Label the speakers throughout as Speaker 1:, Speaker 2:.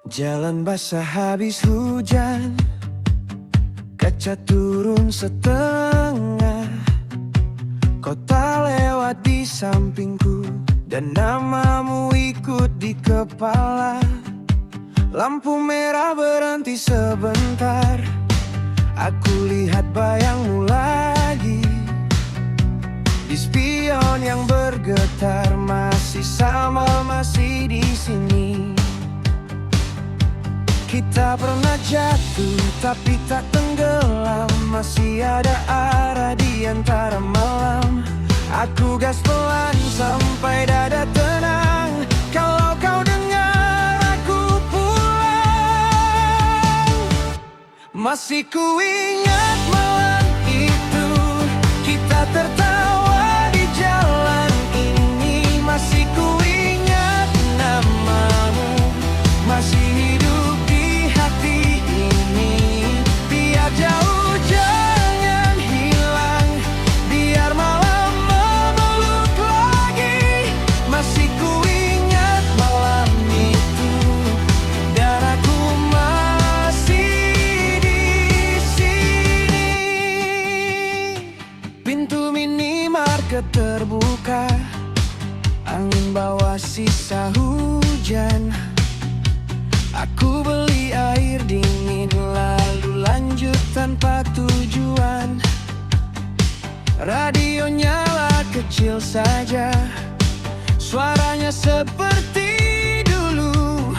Speaker 1: Jalan basah habis hujan, kaca turun setengah. Kota lewat di sampingku, dan namamu ikut di kepala. Lampu merah berhenti sebentar, aku lihat bayangmu lagi. Di spion yang bergetar, masih sama, masih di sini. Kita pernah jatuh tapi tak tenggelam, masih ada arah di antara malam. Aku gas pelan sampai dada tenang. Kalau kau dengar aku pulang, masih ku ingat malam itu, kita tertawa di jalan ini. Masih ku ingat namamu, masih hidup di hati ini. Biar jauh jangan hilang, biar malam memeluk lagi. Masih ku ingat malam itu, dan aku masih di sini. Pintu minimarket terbuka, angin bawa sisa hujan. Aku beli air dingin lalu lanjut tanpa tujuan. Radio nyala kecil saja, suaranya seperti dulu,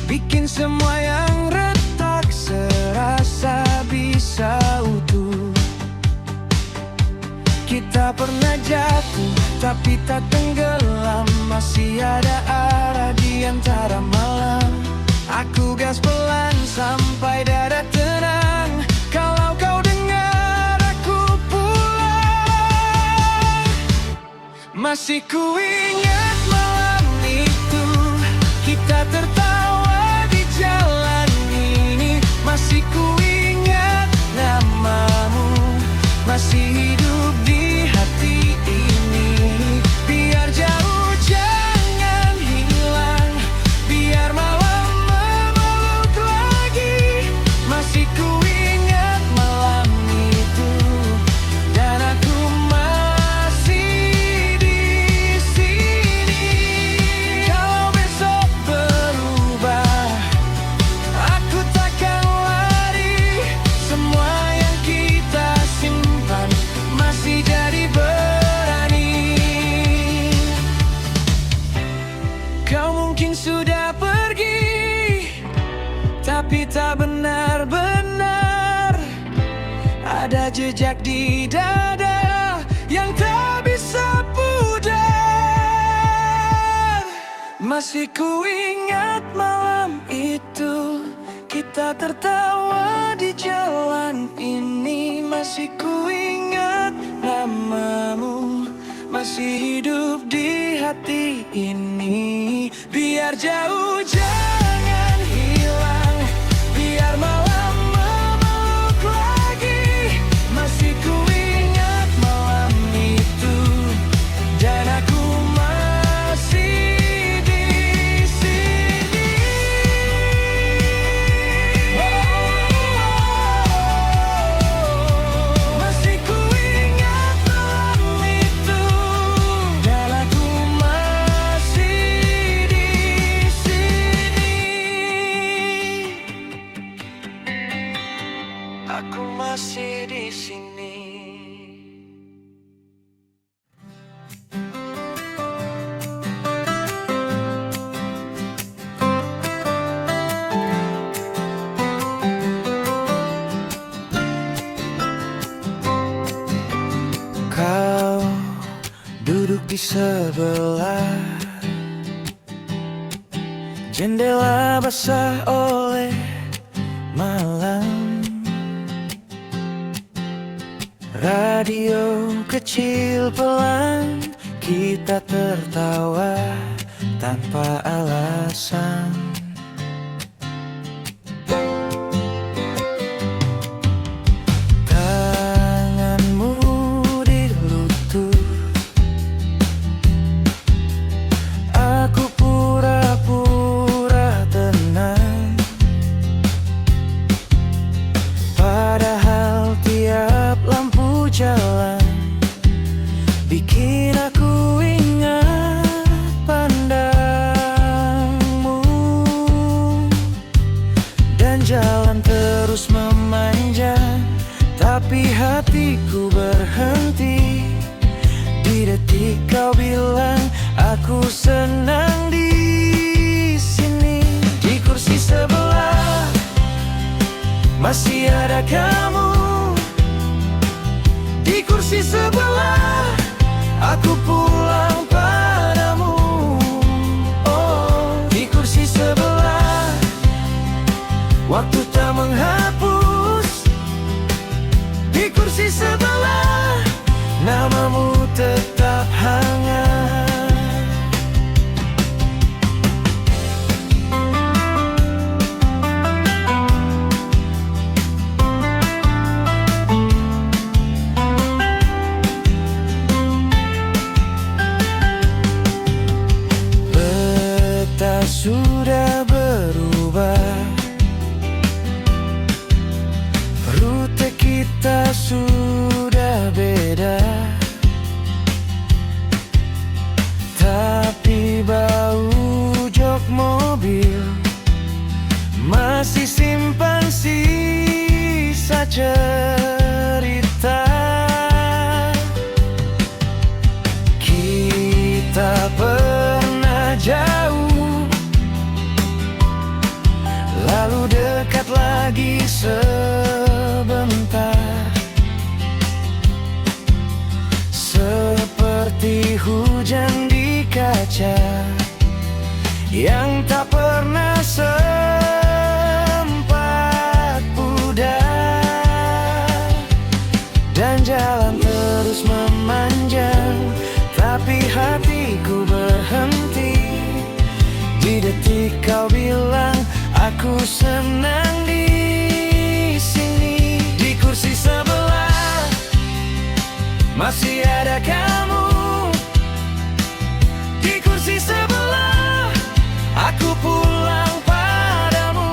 Speaker 1: bikin semua yang retak serasa bisa utuh. Kita pernah jatuh tapi tak tenggelam, masih ada arah di antara malam. Aku gas pelan sampai dada tenang. Kalau kau dengar aku pulang, masih ku ingat malam itu, kita tertawa di jalan ini. Masih ku ingat namamu, masih hidup di hati ini. Biar jauh jangan hilang, biar malam memeluk lagi. Masih ku ingat malam itu, dan aku masih di sini. Kalau besok berubah, aku takkan lari. Semua yang kita simpan masih jadi berani. Kau mungkin sudah pergi, tapi tak benar-benar ada jejak di dada yang tak bisa pudar. Masih ku ingat malam itu, kita tertawa di jalan ini. Masih ku ingat namamu, masih hidup di hati ini. Biar jauh jangan hilang, biar malam memeluk lagi. Masih ku ingat malam itu, dan aku masih di sini. Masih ku ingat malam itu, dan aku masih di sini. Aku masih di sini. Kau duduk di sebelah jendela basah oleh malam. Radio kecil pelan, kita tertawa tanpa alasan. Tanganmu di lutut, aku pura-pura tenang. kau bilang aku senang di sini. Di kursi sebelah masih ada kamu. Di kursi sebelah aku pulang padamu. Oh, di kursi sebelah waktu tak menghapus. Di kursi sebelah namamu tetap hangat. Peta sudah berubah, rute kita sudah beda, tapi bau jok mobil masih simpan sisa cerita. Kita pernah jauh, lalu dekat lagi sebentar. Seperti hujan di kaca yang tak pernah sempat pudar. Dan jalan terus memanjang, tapi hatiku berhenti. Di detik kau bilang aku senang di sini. Di kursi sebelah masih ada kamu. Di kursi sebelah aku pulang padamu.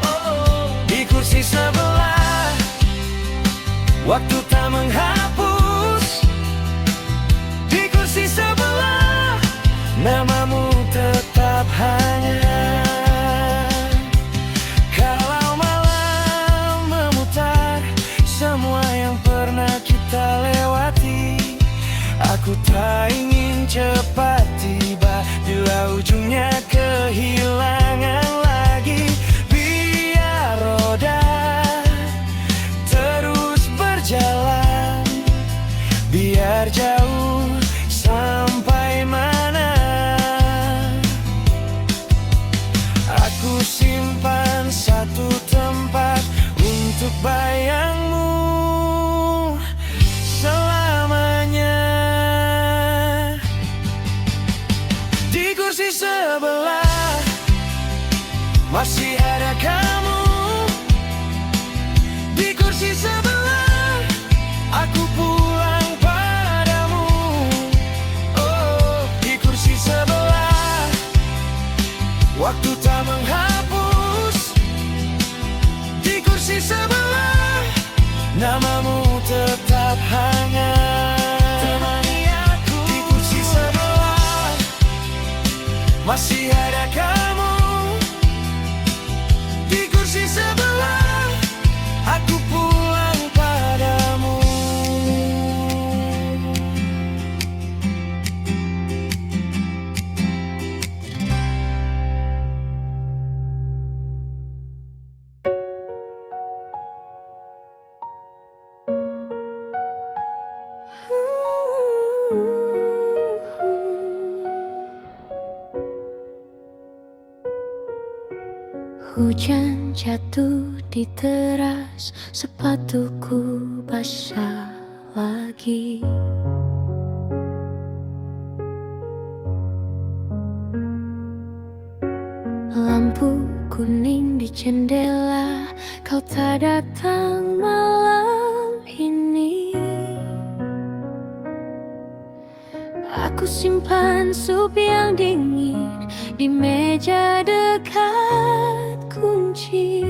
Speaker 1: Oh, di kursi sebelah waktu tak menghapus. Di kursi sebelah namamu tetap hangat. Kalau malam memutar semua yang pernah kita lewati, aku tak ingin cepat tiba, bila ujungnya kehilangan lagi. Biar roda terus berjalan, biar jauh sampai mana. Aku simpan satu tempat untuk bayangmu selamanya. Di kursi sebelah masih ada kamu. Di kursi sebelah aku pulang padamu. Oh, di kursi sebelah waktu tak menghapus. Di kursi sebelah namamu tetap hangat. Temani aku. Di kursi sebelah masih ada kamu. Di kursi sebelah aku pulang padamu.
Speaker 2: Hujan jatuh di teras, sepatuku basah lagi. Lampu kuning di jendela, kau tak datang malam ini. Aku simpan sup yang dingin di meja dekat kunci.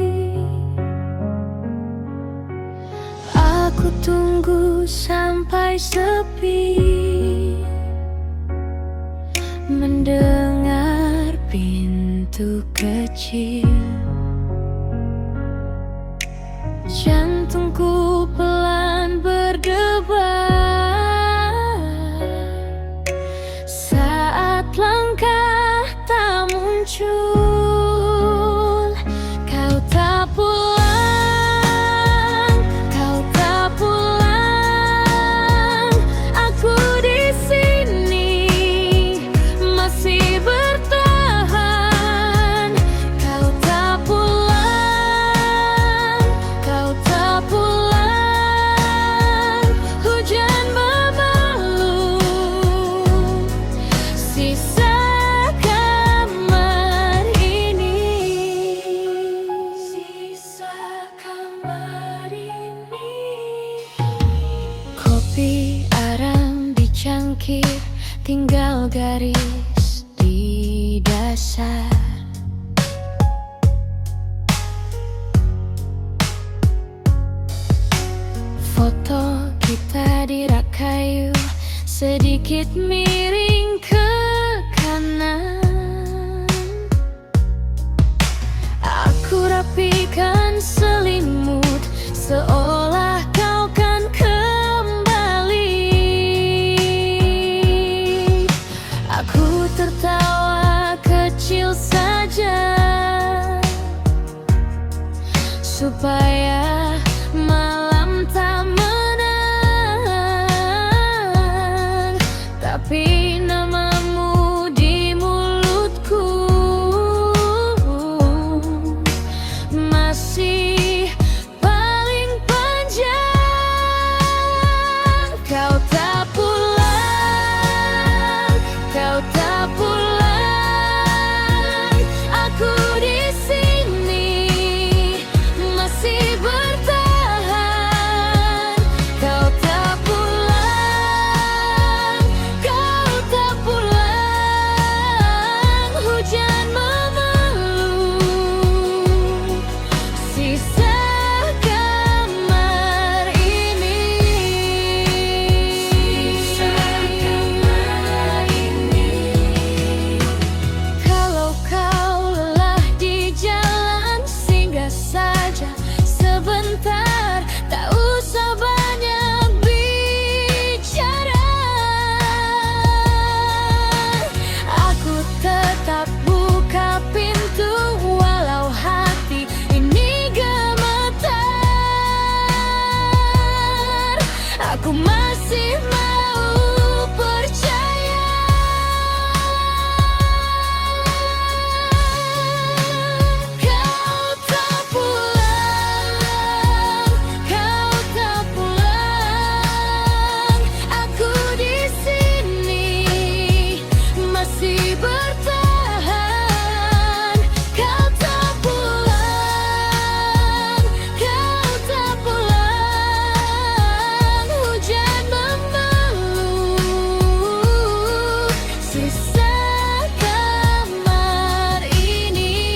Speaker 2: Aku tunggu sampai sepi, mendengar pintu kecil. Jantungku pelan berdebar. muncul. Kau tak pulang, kau tak pulang. Aku di sini masih bertahan. Kau tak pulang, kau tak pulang. Hujan memelu sisa kamar ini. Sisa kamar ini. Kopi arang dicangkir, tinggal garis di dasar. Foto kita di rak kayu, sedikit miring ke kanan. Aku rapikan selimut, seolah kau kan kembali. Aku tertawa kecil saja, supaya malam tak menang. Tapi namamu di mulutku masih paling panjang. Kau tak pulang, kau tak pulang. Aku di sini masih bertahan. Kau tak pulang, kau tak pulang. Hujan memelu sisa kamar ini. Sisa kamar ini. Kalau kau lelah di jalan, singgah saja sebentar. Tak usah banyak bicara. Aku tetap buka pintu, walau hati ini gemetar. Aku masih mau percaya. Kau tak pulang, kau tak pulang. Aku di sini masih bertahan. Kau tak pulang, kau tak pulang. Hujan memelu sisa kamar ini.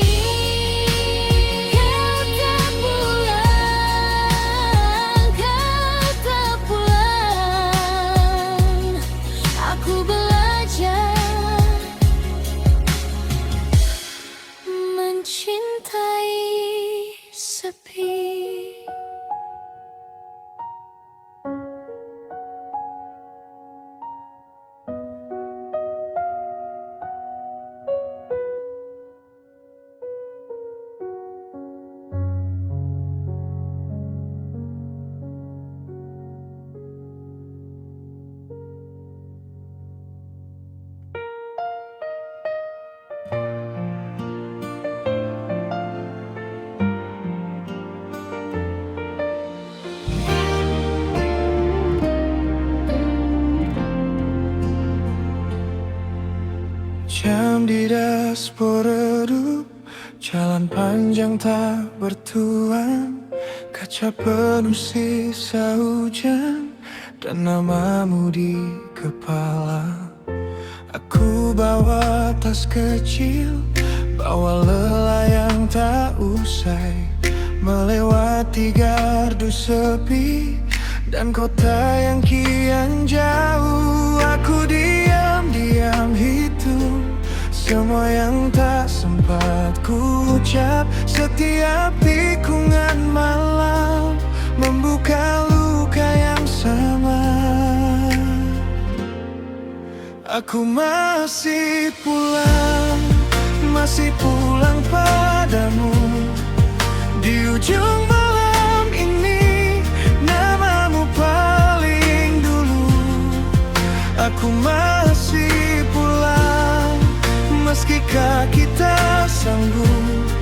Speaker 2: Kau tak pulang, kau tak pulang. Aku belajar mencintai sepi.
Speaker 1: Jam di dashboard redup, jalan panjang tak bertuan. Kaca penuh sisa hujan, dan namamu di kepala. Aku bawa tas kecil, bawa lelah yang tak usai, melewati gardu sepi dan kota yang kian jauh. Aku diam-diam hitung semua yang tak sempat ku ucap. Setiap tikungan malam membuka luka yang sama. Aku masih pulang, masih pulang padamu. Di ujung malam ini, namamu paling dulu. Aku masih pulang, meskipun kita sanggup.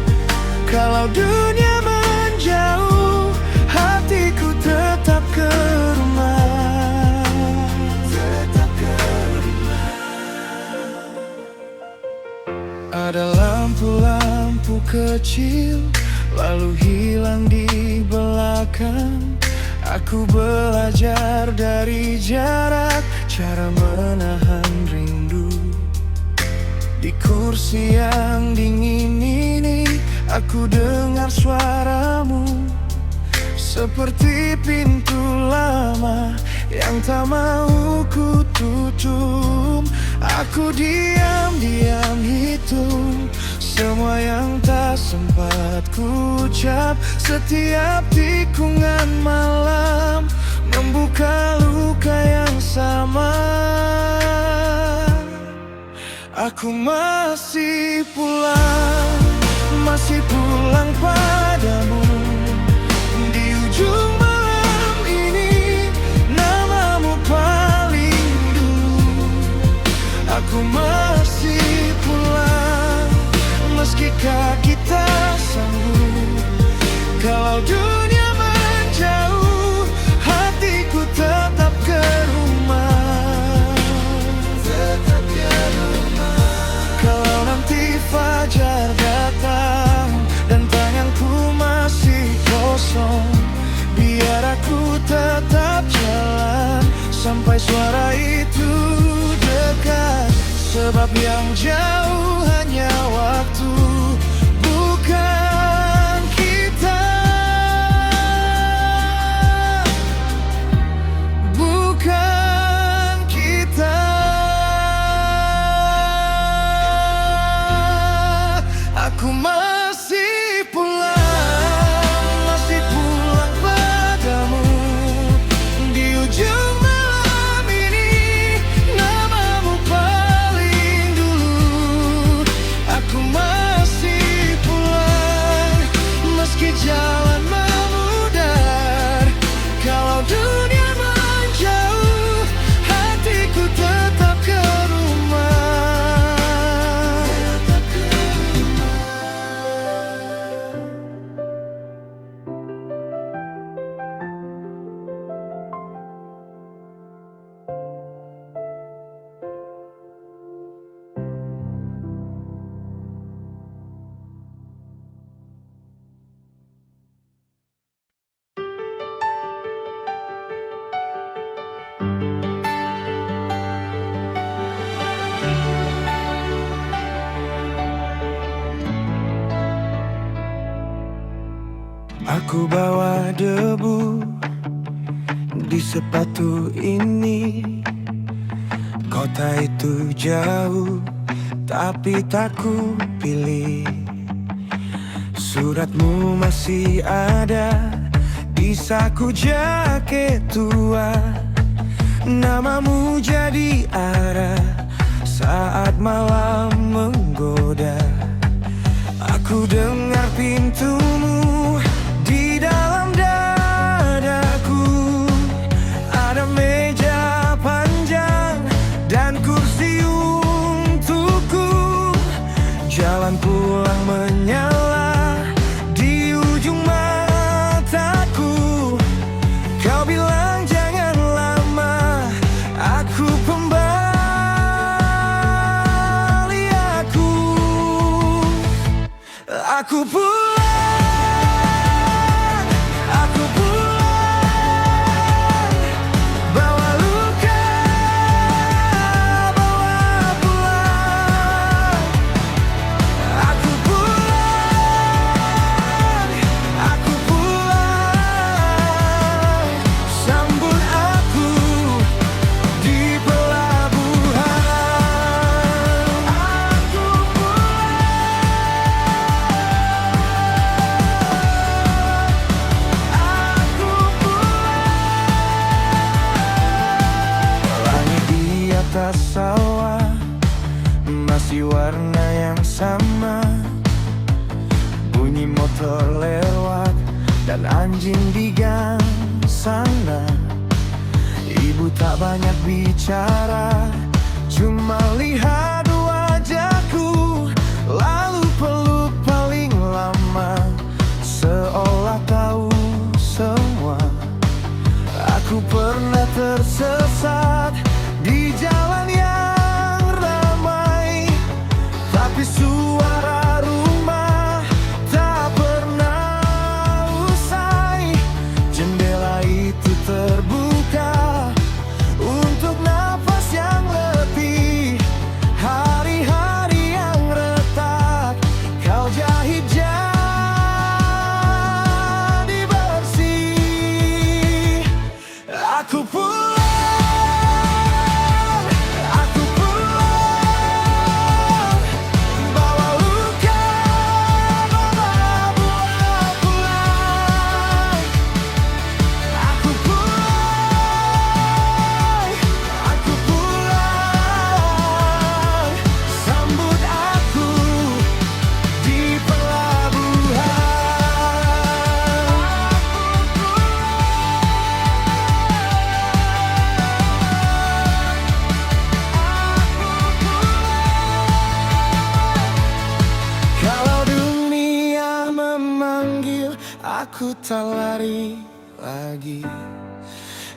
Speaker 1: Kalau dunia menjauh, hatiku tetap ke rumah. Tetap ke rumah. Ada lampu-lampu kecil lalu hilang di belakang. Aku belajar dari jarak cara menahan rindu. Di kursi yang dingin ini, aku dengar suaramu, seperti pintu lama yang tak mau ku tutup. Aku diam-diam hitung semua yang tak sempat ku ucap. Setiap tikungan malam membuka luka yang sama. Aku masih pulang, masih pulang padamu. Di ujung malam ini, namamu paling dulu. Aku masih pulang, meskipun kita sanggup. Kalau dunia menjauh, hatiku tetap ke rumah. Tetap ke rumah. Kalau nanti fajar datang dan tanganku masih kosong, biar aku tetap jalan sampai suara itu dekat. Sebab yang jauh hanya waktu, bukan kita. Bukan kita. Aku masih pulang, masih pulang padamu. Di ujung malam ini, namamu paling dulu. Aku masih pulang, meski jalan memudar. Kalau dunia menjauh, hatiku tetap ke rumah. Tetap ke rumah. Aku bawa debu di sepatu ini. Kota itu jauh, tapi tak ku pilih. Suratmu masih ada di saku jaket tua. Namamu jadi arah saat malam menggoda. Aku dengar pintumu di dalam dadaku. Ada meja panjang dan kursi untukku. Jalan pulang menyala di ujung mataku. Kau bilang jangan lama, aku kembali. Aku pulang, aku pulang. Bawa luka, bawa pulang. Aku pulang, aku pulang. Sambut aku di pelabuhan. Aku pulang. warna yang sama. Bunyi motor lewat dan anjing di gang sana. Ibu tak banyak bicara, cuma lihat wajahku, lalu peluk paling lama, seolah tahu semua. Aku pernah tersesat di jalan yang ramai, tapi suara rumah tak pernah usai. Jendela itu terbuka untuk nafas yang letih. Hari-hari yang retak kau jahit jadi bersih. Aku pulang, aku pulang, bawa luka, bawa buah pulang. Aku pulang, sambut aku di kalau dunia memanggil, aku tak lari lagi.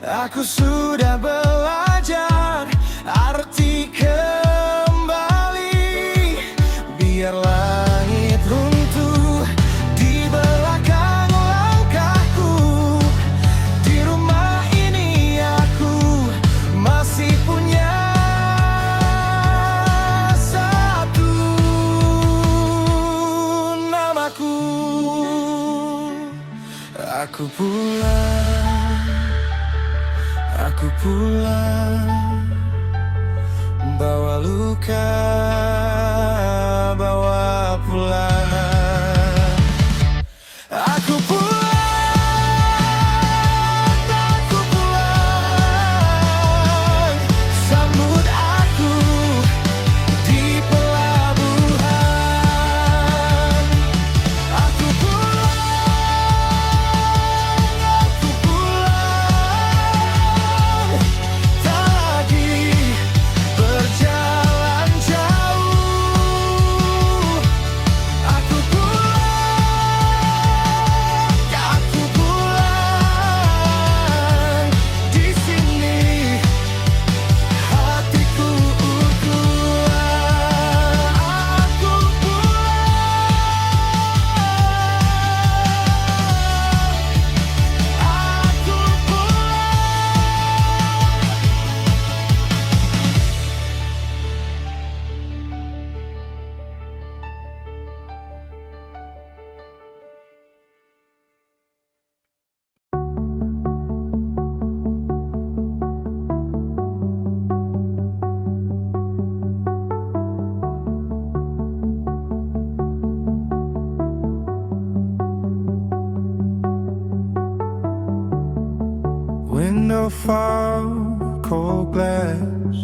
Speaker 1: Aku sudah belajar arti kembali. Biar langit runtuh di belakang langkahku, di rumah ini aku masih punya satu namaku. Aku pulang, bawa luka, bawa pulang. Aku pulang, sambut aku di pelabuhan. Aku pulang, tak lagi berjalan jauh. Aku pulang, di sini hatiku ukuran. Aku window fog, cold glass.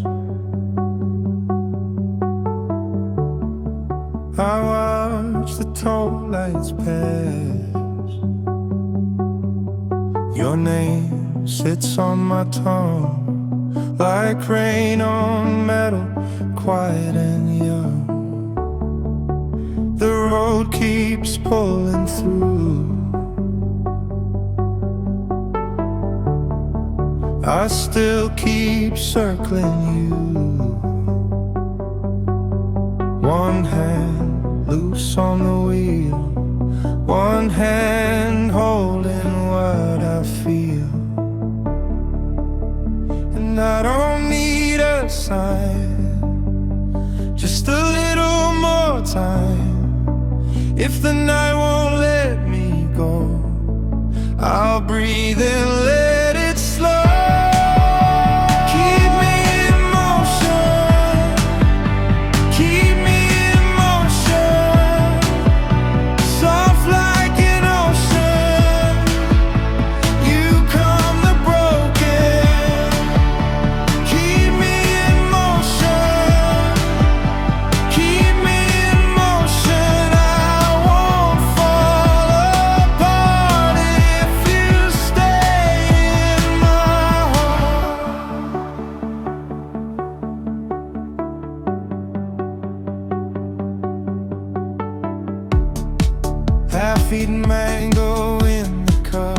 Speaker 1: I watch the toll lights pass. Your name sits on my tongue like rain on metal, quiet and young. The road keeps pulling through. I still keep circling you. One hand loose on the wheel, one hand holding what I feel. And I don't need a sign, just a little more time. If the night won't let me go, I'll breathe and let it slow. Keep feed mango in the cup.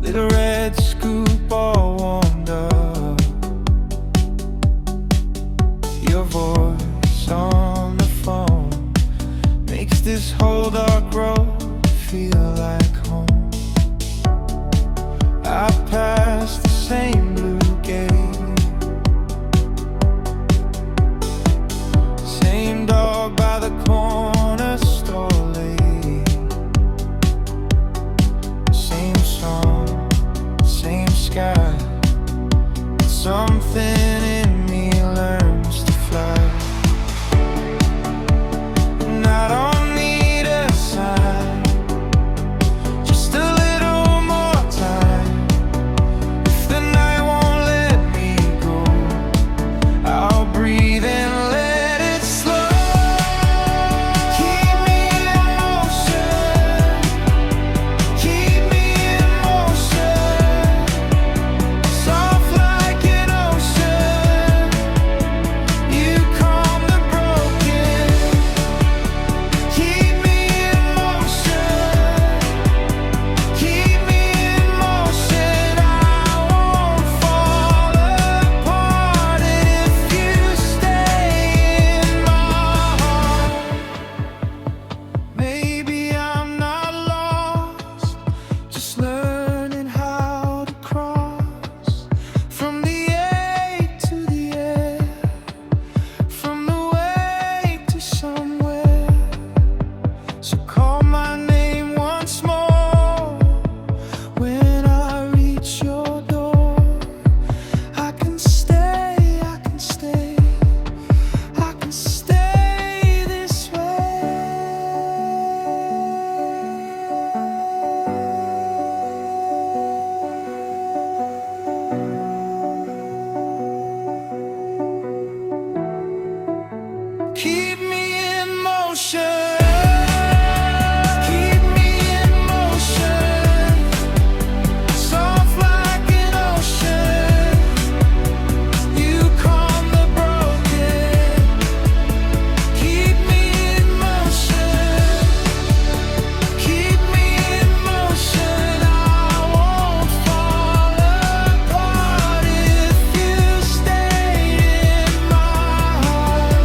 Speaker 1: Little red scoop all warmed up. Your voice on the phone makes this whole dark road feel like home. I passed the same blue gate, same dog by the corner store late. Same song, same sky. Something in me learns to fly. And I don't need a sign, just a little more time. If the night won't let me go, I'll breathe and let it slow. Keep me in motion, keep me in motion. Soft like an ocean, you calm the broken. Keep me in motion, keep me in motion. I won't fall apart if you stay in my heart. Maybe I'm not lost, just learning how to cross from the A to the air, from the way to somewhere. So call my name once more when I reach your door. I can stay, I can stay, I can stay this way. Keep me in motion, keep me in motion. Soft like an ocean, you calm the broken. Keep me in motion, keep me in motion. I won't fall apart if you stay in my heart.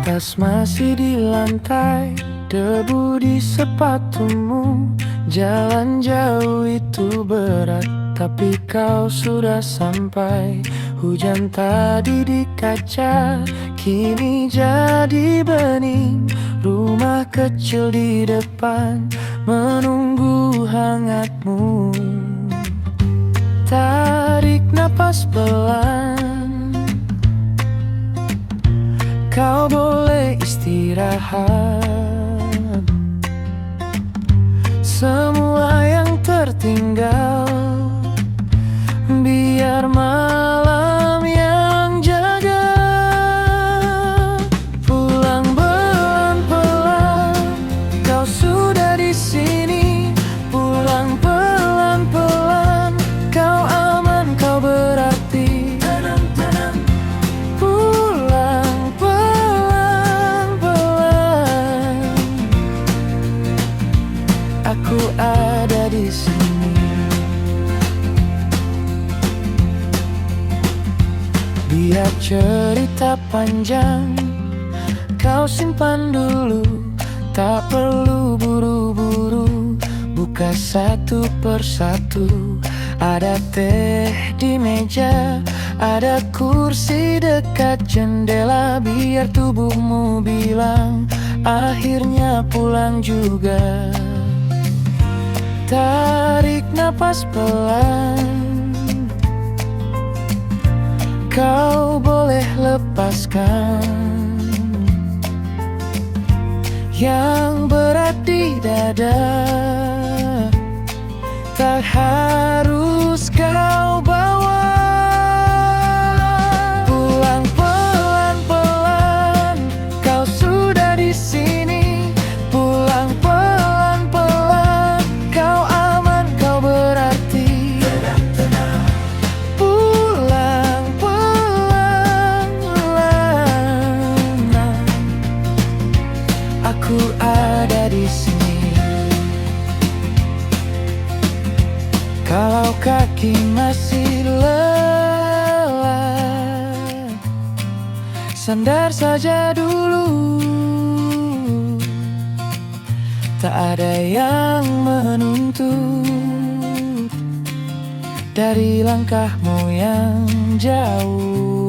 Speaker 1: Tas masih di lantai, debu di sepatumu. Jalan jauh itu berat, tapi kau sudah sampai. Hujan tadi di kaca, kini jadi bening. Rumah kecil di depan menunggu hangatmu. Tarik napas pelan, kau boleh istirahat. Semua yang tertinggal, biar malam yang jaga. Pulang pelan-pelan, kau sudah di sini. Pulang pelan-pelan, kau aman, kau berarti. Pulang pelan-pelan, aku ada di sini. Biar cerita panjang kau simpan dulu, tak perlu buru-buru. Buka satu persatu, Ada teh di meja, ada kursi dekat jendela. Biar tubuhmu bilang akhirnya pulang juga. Tarik napas pelan, kau boleh lepaskan yang berat di dada. Tak harus kau bawa. Pulang pelan-pelan, kau sudah di sini. Pulang pelan-pelan, kau aman, kau berarti. Pulang pelan-pelan, aku ada di sini. Kalau kaki masih lelah, sandar saja dulu. Tak ada yang menuntut dari langkahmu yang jauh.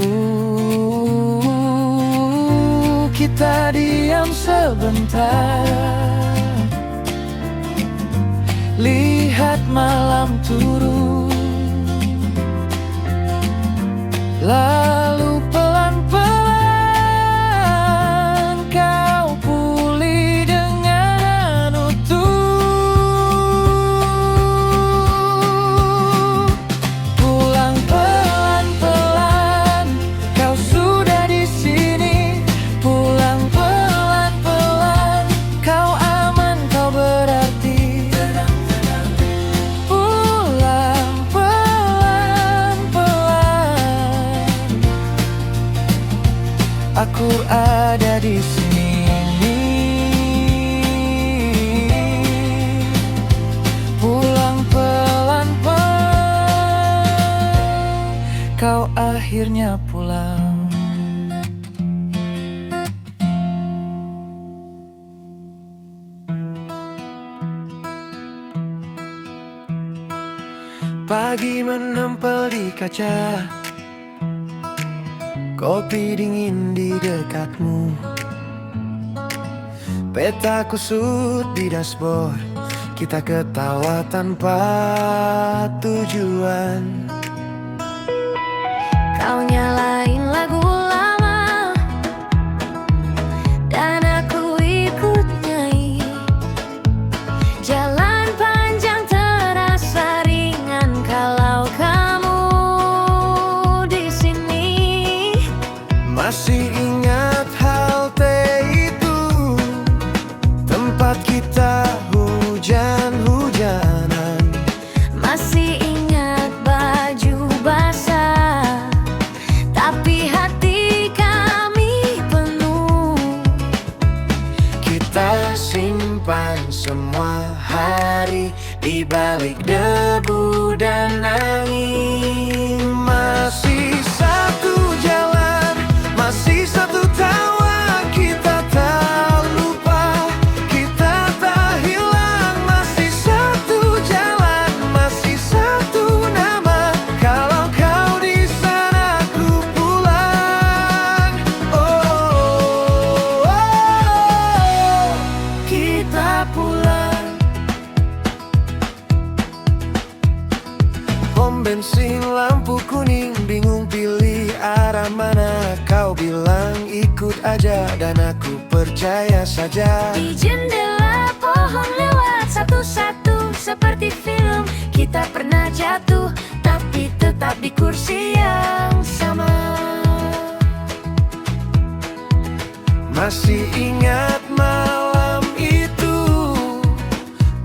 Speaker 1: Kita diam sebentar, lihat malam turun, lalu pelan-pelan kau pulih dengan utuh. Pulang pelan-pelan, kau sudah di sini. Pulang pelan-pelan, kau aman, kau berarti. Aku ada di sini. Pulang pelan-pelan, kau akhirnya pulang. Pagi menempel di kaca, kopi dingin di dekatmu. Peta kusut di dashboard, kita ketawa tanpa tujuan.
Speaker 2: Kau nyalain lagu lama dan aku ikut nyanyi. Jalan panjang terasa ringan kalau kamu di sini.
Speaker 1: Masih ingat halte itu, tempat kita hujan-hujanan.
Speaker 2: Masih ingat baju basah, tapi hati kami penuh.
Speaker 1: Kita simpan semua hari di balik debu dan angin. Masih satu jalan, masih satu tawa. Kita tak lupa, kita tak hilang. Masih satu jalan, masih satu nama. Kalau kau di sana, aku pulang. Oh, kita pulang. Pom bensin lampu kuning, bingung pilih arah mana. Kau bilang ikut aja dan aku percaya saja.
Speaker 2: Di jendela pohon lewat satu-satu seperti film. Kita pernah jatuh tapi tetap di kursi yang sama.
Speaker 1: Masih ingat malam itu,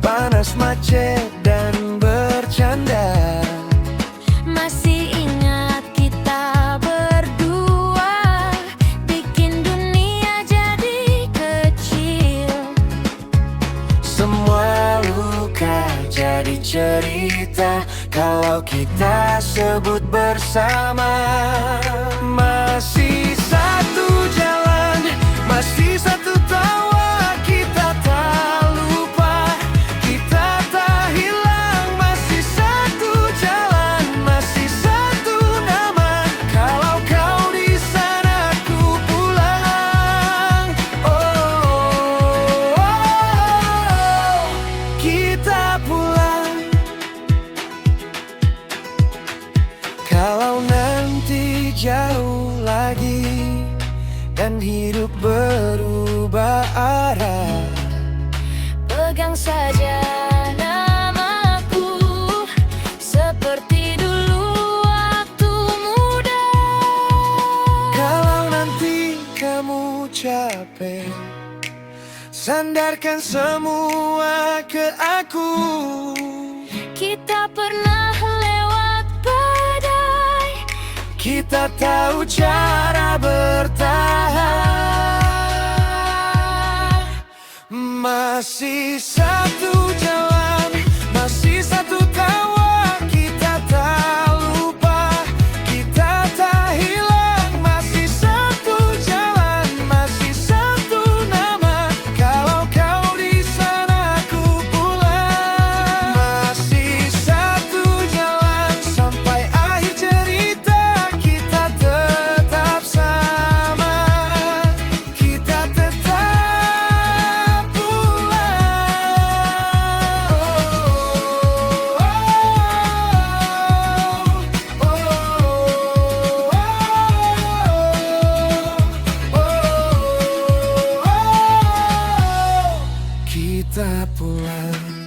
Speaker 1: panas macet dan bercanda.
Speaker 2: Masih ingat kita berdua bikin dunia jadi kecil.
Speaker 1: Semua luka jadi cerita kalau kita sebut bersama. Masih satu jalan, masih satu tawa. Kita tak lupa, kita tak hilang. Masih satu jalan. jauh lagi, dan hidup berubah arah.
Speaker 2: Pegang saja namaku, seperti dulu waktu muda.
Speaker 1: Kalau nanti kamu capek, sandarkan semua ke aku.
Speaker 2: Kita pernah lewat badai,
Speaker 1: Kita tahu cara bertahan. Masih satu jalan, masih satu tawa. Kita tak lupa, kita tak hilang. Masih satu jalan, masih satu nama. Kalau kau di sana, aku pulang. Masih satu jalan sampai akhir cerita. Kita tetap sama, kita tetap pulang. Kita pulang.